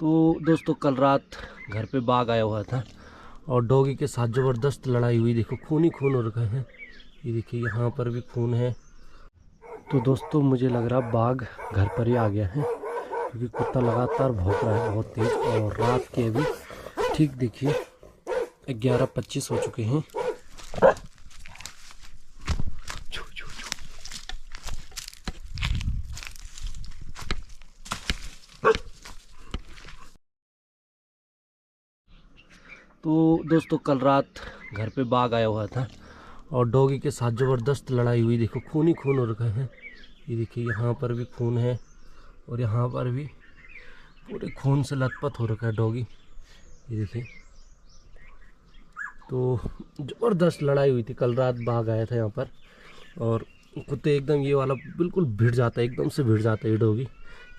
तो दोस्तों कल रात घर पे बाघ आया हुआ था और डॉगी के साथ ज़बरदस्त लड़ाई हुई। देखो खून ही खून हो रखा है, ये देखिए यहाँ पर भी खून है। तो दोस्तों मुझे लग रहा बाघ घर पर ही आ गया है क्योंकि कुत्ता लगातार भौंक रहा है बहुत तेज़। और रात के अभी ठीक देखिए 11:25 हो चुके हैं। तो दोस्तों कल रात घर पे बाघ आया हुआ था और डॉगी के साथ ज़बरदस्त लड़ाई हुई। देखो खून ही खून हो रखा है, ये देखिए यहाँ पर भी खून है और यहाँ पर भी पूरे खून से लथपथ हो रखा है डॉगी, ये देखिए। तो ज़बरदस्त लड़ाई हुई थी कल रात, बाघ आया था यहाँ पर। और कुत्ते एकदम ये वाला बिल्कुल भिड़ जाता है, एकदम से भिड़ जाता है ये डॉगी,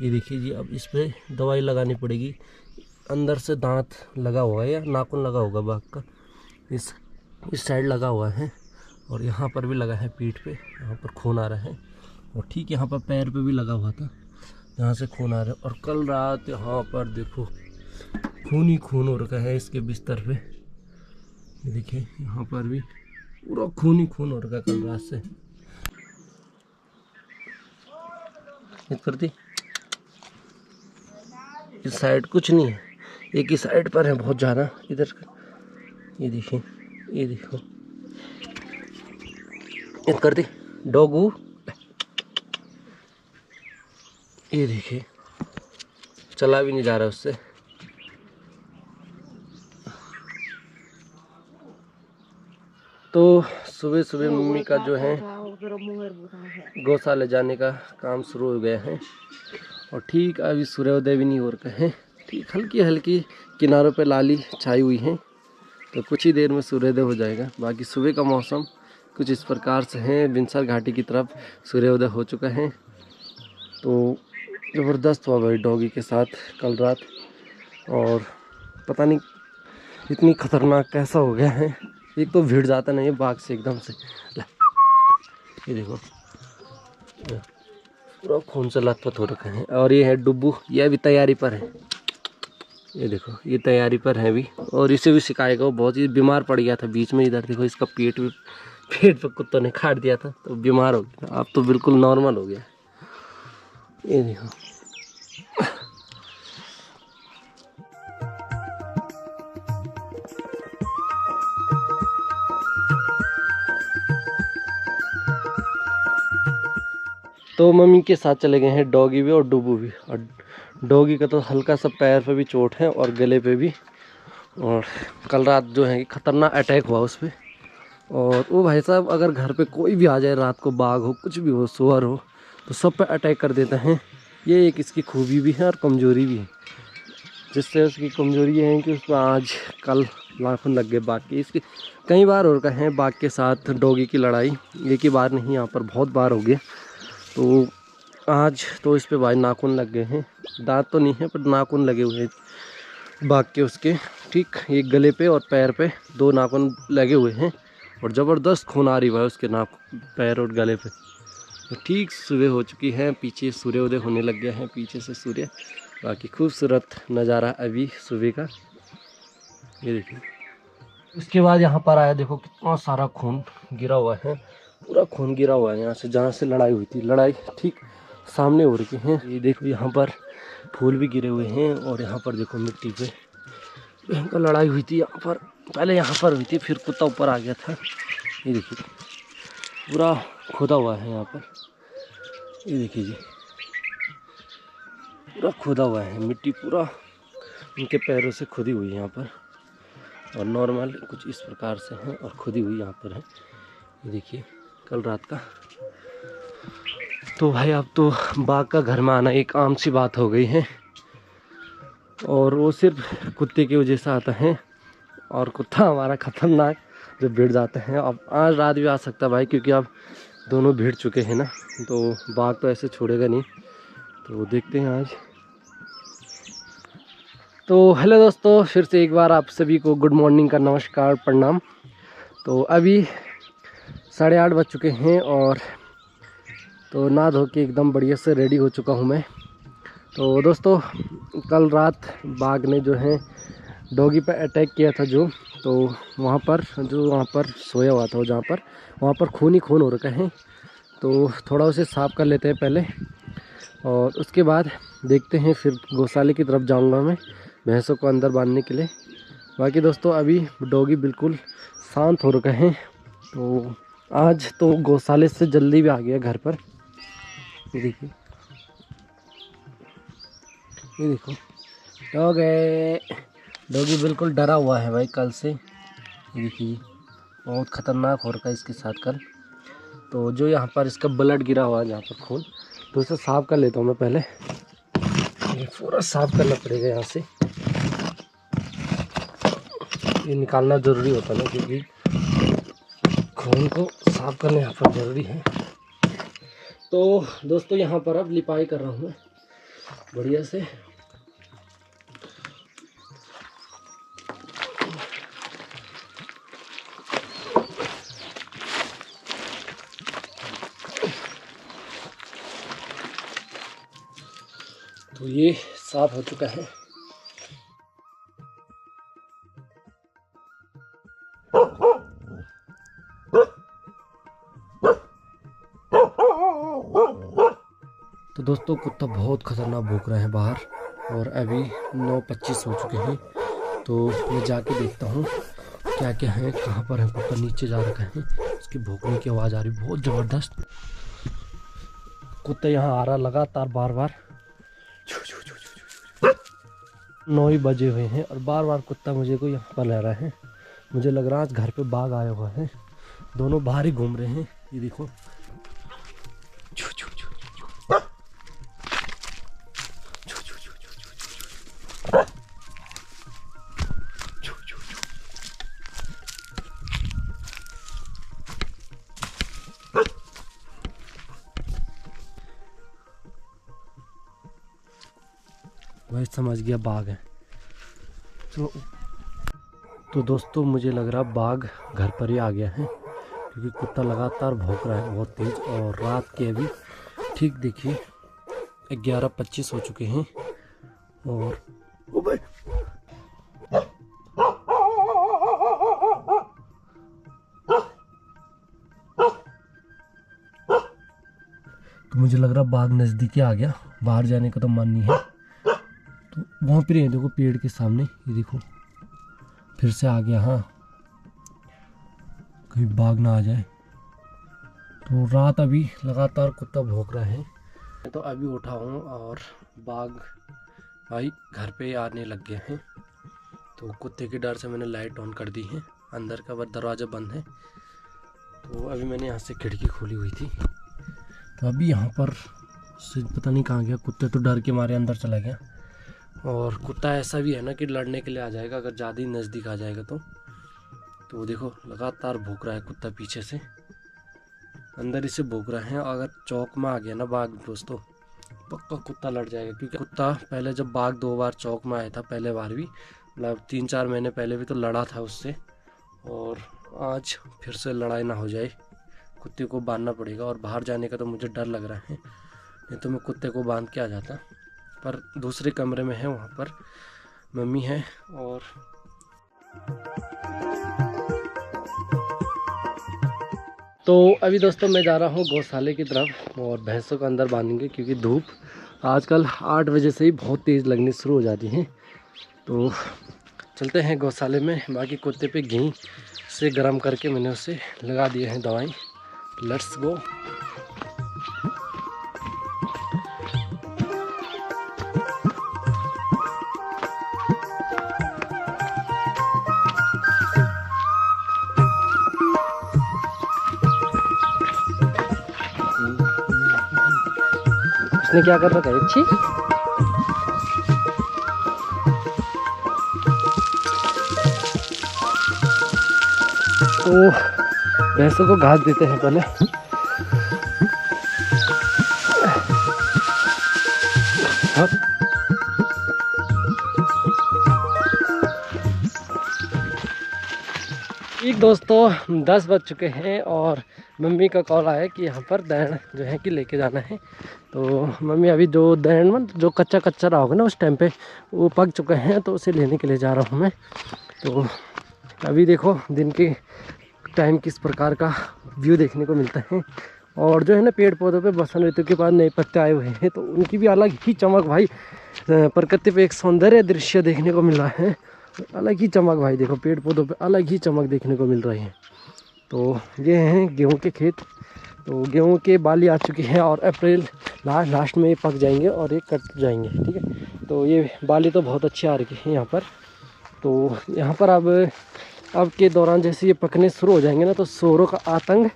ये देखिए जी। अब इस पर दवाई लगानी पड़ेगी, अंदर से दांत लगा हुआ है या नाखून लगा होगा बाघ का, इस साइड लगा हुआ है और यहाँ पर भी लगा है पीठ पे, यहाँ पर खून आ रहा है। और ठीक यहाँ पर पैर पे भी लगा हुआ था, यहाँ से खून आ रहा है। और कल रात यहाँ पर देखो खून ही खून हो रखा है इसके बिस्तर पे, ये देखिए यहाँ पर भी पूरा खून ही खून हो रखा है कल रात से। करती इस साइड कुछ नहीं है, एक ही साइड पर है बहुत ज़्यादा इधर, ये देखिए, ये देखो ये करती डॉगू, ये देखिए चला भी नहीं जा रहा उससे। तो सुबह सुबह मम्मी का जो है गौशाला जाने का काम शुरू हो गया है और ठीक अभी सूर्योदय भी नहीं हो रखा है, ठीक हल्की हल्की किनारों पे लाली छाई हुई है, तो कुछ ही देर में सूर्योदय हो जाएगा। बाकी सुबह का मौसम कुछ इस प्रकार से है, बिनसर घाटी की तरफ सूर्योदय हो चुका है। तो ज़बरदस्त हुआ भाई डॉगी के साथ कल रात, और पता नहीं इतनी खतरनाक कैसा हो गया है। एक तो भिड़ जाता नहीं है बाघ से एकदम से, ये देखो पूरा खून से लथपथ हो रखा है। और ये है डुब्बू, ये भी तैयारी पर है, ये देखो ये तैयारी पर है भी, और इसे भी सिखाएगा। वो बहुत ही बीमार पड़ गया था बीच में, इधर देखो इसका पेट पे कुत्तों ने काट दिया था तो बीमार हो गया, अब तो बिल्कुल नॉर्मल हो गया, ये देखो। तो मम्मी के साथ चले गए हैं डॉगी भी और डुब्बू भी। और डॉगी का तो हल्का सा पैर पे भी चोट है और गले पे भी, और कल रात जो है खतरनाक अटैक हुआ उस पर। और वो भाई साहब अगर घर पे कोई भी आ जाए रात को, बाघ हो कुछ भी हो, सुअर हो, तो सब पे अटैक कर देता है। ये एक इसकी खूबी भी है और कमज़ोरी भी है। जिससे उसकी कमज़ोरी ये है कि उसको आज कल नाखून लग गए बाघ के। इसकी कई बार हो रखा है बाघ के साथ डॉगी की लड़ाई, एक ही बार नहीं, यहाँ पर बहुत बार हो गया। तो आज तो इस पे भाई नाखून लग गए हैं, दांत तो नहीं है पर नाखून लगे हुए हैं बाघ के उसके, ठीक एक गले पे और पैर पे 2 नाखून लगे हुए हैं और ज़बरदस्त खून आ रही है उसके नाखून, पैर और गले पे। तो ठीक सुबह हो चुकी है, पीछे सूर्योदय होने लग गया है, पीछे से सूर्य। बाकी खूबसूरत नज़ारा अभी सुबह का, ये देखिए। उसके बाद यहाँ पर आया, देखो कितना सारा खून गिरा हुआ है, पूरा खून गिरा हुआ है यहाँ से, जहाँ से लड़ाई हुई थी। लड़ाई ठीक सामने हो रही है, ये देखो यहाँ पर फूल भी गिरे हुए हैं और यहाँ पर देखो मिट्टी पे भयंकर लड़ाई हुई थी। यहाँ पर पहले यहाँ पर हुई थी, फिर कुत्ता ऊपर आ गया था, ये देखिए पूरा खोदा हुआ है यहाँ पर, ये देखिए जी पूरा खोदा हुआ है, मिट्टी पूरा इनके पैरों से खुदी हुई है यहाँ पर। और नॉर्मल कुछ इस प्रकार से है और खुदी हुई यहाँ पर है, ये देखिए कल रात का। तो भाई अब तो बाघ का घर में आना एक आम सी बात हो गई है, और वो सिर्फ कुत्ते की वजह से आता है। और कुत्ता हमारा खतरनाक जो भिड़ जाते हैं, अब आज रात भी आ सकता है भाई, क्योंकि अब दोनों भिड़ चुके हैं ना, तो बाघ तो ऐसे छोड़ेगा नहीं। तो देखते हैं आज। तो हेलो दोस्तों, फिर से एक बार आप सभी को गुड मॉर्निंग का नमस्कार, प्रणाम। तो अभी 8:30 बज चुके हैं और तो नहा धो के एकदम बढ़िया से रेडी हो चुका हूँ मैं। तो दोस्तों कल रात बाघ ने जो है डॉगी पर अटैक किया था जो, तो वहाँ पर सोया हुआ था जहाँ पर, वहाँ पर खून ही खून हो रखा है। तो थोड़ा उसे साफ़ कर लेते हैं पहले और उसके बाद देखते हैं, फिर गौशाले की तरफ जाऊंगा मैं भैंसों को अंदर बांधने के लिए। बाकी दोस्तों अभी डॉगी बिल्कुल शांत हो रखा है। तो आज तो गौशाले से जल्दी भी आ गया घर पर। ये देखिए, ये देखो डॉगी बिल्कुल डरा हुआ है भाई कल से। ये देखिए बहुत ख़तरनाक हो रखा है इसके साथ कल। तो जो यहाँ पर इसका ब्लड गिरा हुआ है जहाँ पर खून, तो इसे साफ़ कर लेता हूँ मैं पहले। ये पूरा साफ़ करना पड़ेगा यहाँ से, ये निकालना ज़रूरी होता है ना, क्योंकि खून को साफ़ करना यहाँ पर ज़रूरी है। तो दोस्तों यहाँ पर अब लिपाई कर रहा हूँ मैं बढ़िया से। तो ये साफ हो चुका है। तो दोस्तों कुत्ता बहुत खतरनाक भौंक रहा है बाहर, और अभी 9:25 हो चुके हैं। तो मैं जाके देखता हूँ क्या क्या है, कहाँ पर है कुत्ता। नीचे जा रखा है, उसकी भौंकने की आवाज़ आ रही बहुत ज़बरदस्त। कुत्ता यहाँ आ रहा लगातार बार बार। 9 ही बजे हुए हैं और बार बार कुत्ता मुझे को यहाँ पर ले रहा है। मुझे लग रहा है आज घर पे बाघ आया हुआ है। दोनों बाहर ही घूम रहे हैं, ये देखो। वही समझ गया बाघ है। तो दोस्तों मुझे लग रहा बाघ घर पर ही आ गया है, क्योंकि कुत्ता लगातार भौंक रहा है बहुत तेज़। और रात के अभी ठीक देखिए 11:25 हो चुके हैं। और तो मुझे लग रहा बाघ नज़दीक आ गया, बाहर जाने का तो मन नहीं है। तो वहाँ पर ही है देखो पेड़ के सामने, ये देखो फिर से आ गया। हाँ कहीं बाघ ना आ जाए। तो रात अभी लगातार कुत्ता भौंक रहा है। तो अभी उठा हूँ और बाघ भाई घर पे आने लग गए हैं। तो कुत्ते के डर से मैंने लाइट ऑन कर दी है, अंदर का दरवाज़ा बंद है। तो अभी मैंने यहाँ से खिड़की खोली हुई थी। तो अभी यहाँ पर से पता नहीं कहाँ गया कुत्ते, तो डर के मारे अंदर चला गया। और कुत्ता ऐसा भी है ना कि लड़ने के लिए आ जाएगा अगर ज़्यादा ही नज़दीक आ जाएगा तो देखो लगातार भौंक रहा है कुत्ता पीछे से, अंदर ही से भौंक रहा है। अगर चौक में आ गया ना बाघ दोस्तों, पक्का कुत्ता लड़ जाएगा। क्योंकि कुत्ता पहले जब बाघ 2 बार चौक में आया था, पहले बार भी मतलब 3-4 महीने पहले भी तो लड़ा था उससे। और आज फिर से लड़ाई ना हो जाए, कुत्ते को बांधना पड़ेगा। और बाहर जाने का तो मुझे डर लग रहा है, नहीं तो मैं कुत्ते को बांध के आ जाता। पर दूसरे कमरे में है, वहाँ पर मम्मी है। और तो अभी दोस्तों मैं जा रहा हूँ गौशाले की तरफ और भैंसों को अंदर बांधेंगे, क्योंकि धूप आजकल 8 बजे से ही बहुत तेज़ लगनी शुरू हो जाती है। तो चलते हैं गौशाले में। बाकी कुत्ते पे घी से गर्म करके मैंने उसे लगा दिए हैं दवाई। Let's go. इसने क्या कर रखा है? अच्छी तो भैंसों को घास देते हैं पहले। ठीक दोस्तों 10 बज चुके हैं और मम्मी का कॉल आया कि यहाँ पर दैन जो है कि लेके जाना है। तो मम्मी अभी जो दैन मतलब जो कच्चा कच्चा रहा होगा ना उस टाइम पे वो पक चुके हैं, तो उसे लेने के लिए जा रहा हूँ मैं। तो अभी देखो दिन के टाइम किस प्रकार का व्यू देखने को मिलता है। और जो है ना पेड़ पौधों पे बसंत ऋतु के बाद नए पत्ते आए हुए हैं, तो उनकी भी अलग ही चमक भाई। प्रकृति पे एक सौंदर्य दृश्य देखने को मिल रहा है, अलग ही चमक भाई। देखो पेड़ पौधों पे अलग ही चमक देखने को मिल रही है। तो ये हैं गेहूं के खेत। तो गेहूं के बाली आ चुकी है और अप्रैल लास्ट में पक जाएंगे और ये कट जाएंगे, ठीक है। तो ये बाली तो बहुत अच्छी आ रही है यहाँ पर। तो यहाँ पर अब के दौरान जैसे ये पकने शुरू हो जाएंगे ना, तो सूअरों का आतंक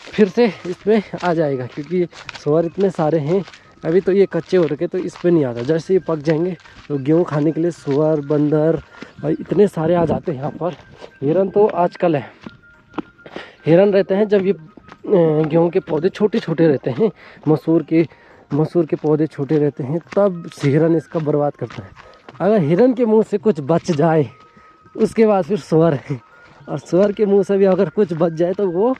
फिर से इसमें आ जाएगा, क्योंकि सूअर इतने सारे हैं। अभी तो ये कच्चे हो रखे तो इस पर नहीं आता, जैसे ये पक जाएंगे तो गेहूँ खाने के लिए सूअर बंदर और इतने सारे आ जाते हैं यहाँ पर। हिरन तो आजकल है, हिरन रहते हैं जब ये गेहूँ के पौधे छोटे छोटे रहते हैं, मसूर के पौधे छोटे रहते हैं, तब हिरन इसका बर्बाद करता है। अगर हिरन के मुंह से कुछ बच जाए उसके बाद फिर सूअर है, और सूअर के मुंह से भी अगर कुछ बच जाए तो वो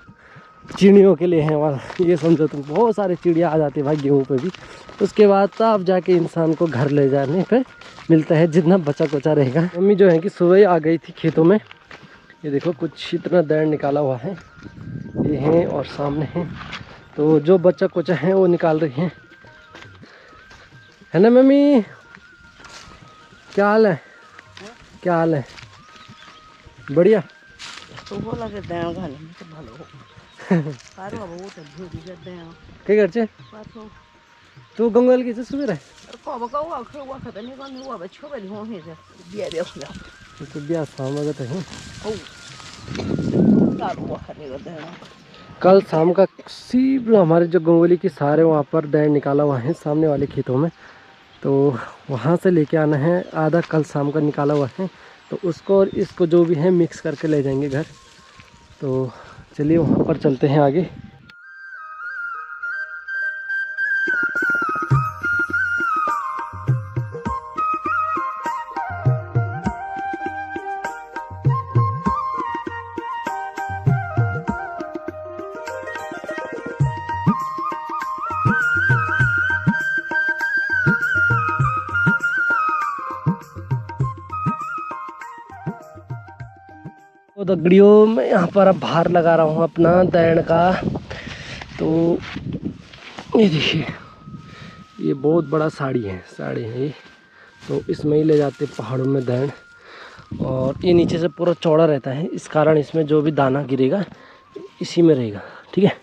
चिड़ियों के लिए है। वहाँ ये समझो तुम, बहुत सारे चिड़िया आ जाती है भाई गेहूँ पे भी। उसके बाद तब जाके इंसान को घर ले जाने पे मिलता है जितना बचा कुचा रहेगा। मम्मी जो है कि सुबह ही आ गई थी खेतों में। ये देखो कुछ इतना दैन निकाला हुआ है, ये है और सामने है। तो जो बच्चा कुचा है वो निकाल रही है ना मम्मी? क्या हाल है? क्या हाल है? बढ़िया। तो बोला के दैन घाले में तो भालो हो पारो अब वो तो झोड़ी के दैन क्या करछे पारो तू गंगवाल के सुबह रहे को बका हुआ खवा खत नहीं कौन हुआ बच्चों बड़ी हो है बिया देख लो तो ब्याह शाम लगता है। ओ साल हुआ खने का दैन कल शाम का सीब हमारे जो गंगोली के सारे वहाँ पर दैन निकाला हुआ है सामने वाले खेतों में, तो वहाँ से लेके आना है। आधा कल शाम का निकाला हुआ है, तो उसको और इसको जो भी है मिक्स करके ले जाएंगे घर। तो चलिए वहाँ पर चलते हैं आगे। तो दगड़ियों मैं यहाँ पर अब बाहर लगा रहा हूँ अपना दैन का। तो ये देखिए ये बहुत बड़ा साड़ी है ये। तो इसमें ही ले जाते पहाड़ों में दैन, और ये नीचे से पूरा चौड़ा रहता है, इस कारण इसमें जो भी दाना गिरेगा इसी में रहेगा, ठीक है।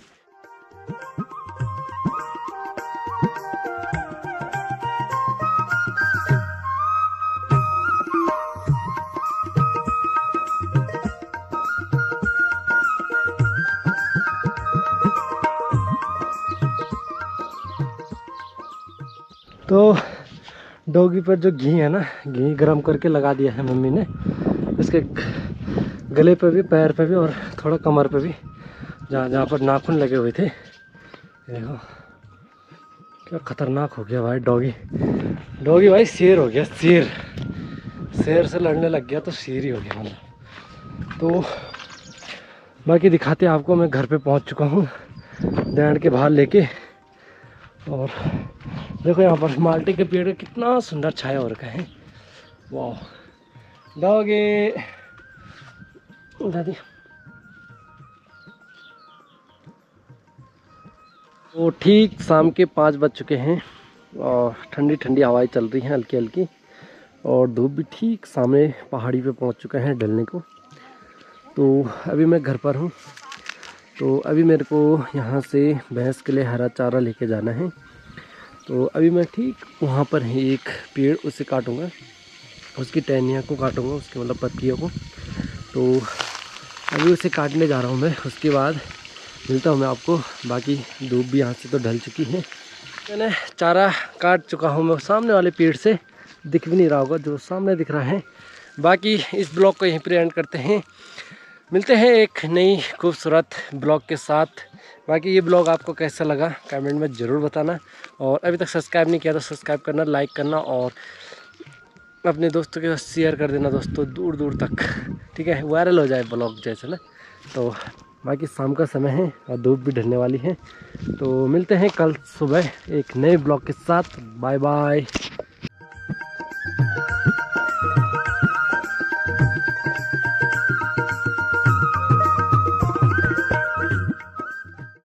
तो डोगी पर जो घी है ना, घी गरम करके लगा दिया है मम्मी ने इसके गले पे भी, पैर पे भी और थोड़ा कमर पे भी, जहाँ जहाँ पर नाखून लगे हुए थे। देखो क्या खतरनाक हो गया भाई डॉगी भाई शेर हो गया, शेर से लड़ने लग गया तो शेर ही हो गया मतलब। तो बाकी दिखाते आपको, मैं घर पे पहुंच चुका हूँ दैन के बाहर लेके। और देखो यहाँ पर माल्टे के पेड़ कितना सुंदर छाया हो रखा है। वाह डॉगी दादी। तो ठीक शाम के 5 बज चुके हैं और ठंडी ठंडी हवाएं चल रही हैं हल्की हल्की, और धूप भी ठीक सामने पहाड़ी पे पहुंच चुका है ढलने को। तो अभी मैं घर पर हूं। तो अभी मेरे को यहाँ से भैंस के लिए हरा चारा लेके जाना है। तो अभी मैं ठीक वहाँ पर है एक पेड़, उसे काटूँगा, उसकी टहनियाँ को काटूँगा, उसके मतलब पत्तियों को। तो अभी उसे काटने जा रहा हूँ मैं, उसके बाद मिलता हूँ मैं आपको। बाकी धूप भी यहाँ से तो ढल चुकी है। मैंने चारा काट चुका हूँ मैं सामने वाले पेड़ से, दिख भी नहीं रहा होगा जो सामने दिख रहा है। बाकी इस ब्लॉग को यहीं पर एंड करते हैं, मिलते हैं एक नई खूबसूरत ब्लॉग के साथ। बाकी ये ब्लॉग आपको कैसा लगा कमेंट में ज़रूर बताना, और अभी तक सब्सक्राइब नहीं किया तो सब्सक्राइब करना, लाइक करना, और अपने दोस्तों के साथ शेयर कर देना दोस्तों दूर दूर तक। ठीक है, वायरल हो जाए ब्लॉग जैसे ना। तो बाकी शाम का समय है और धूप भी ढलने वाली है, तो मिलते हैं कल सुबह एक नए ब्लॉग के साथ। Bye bye.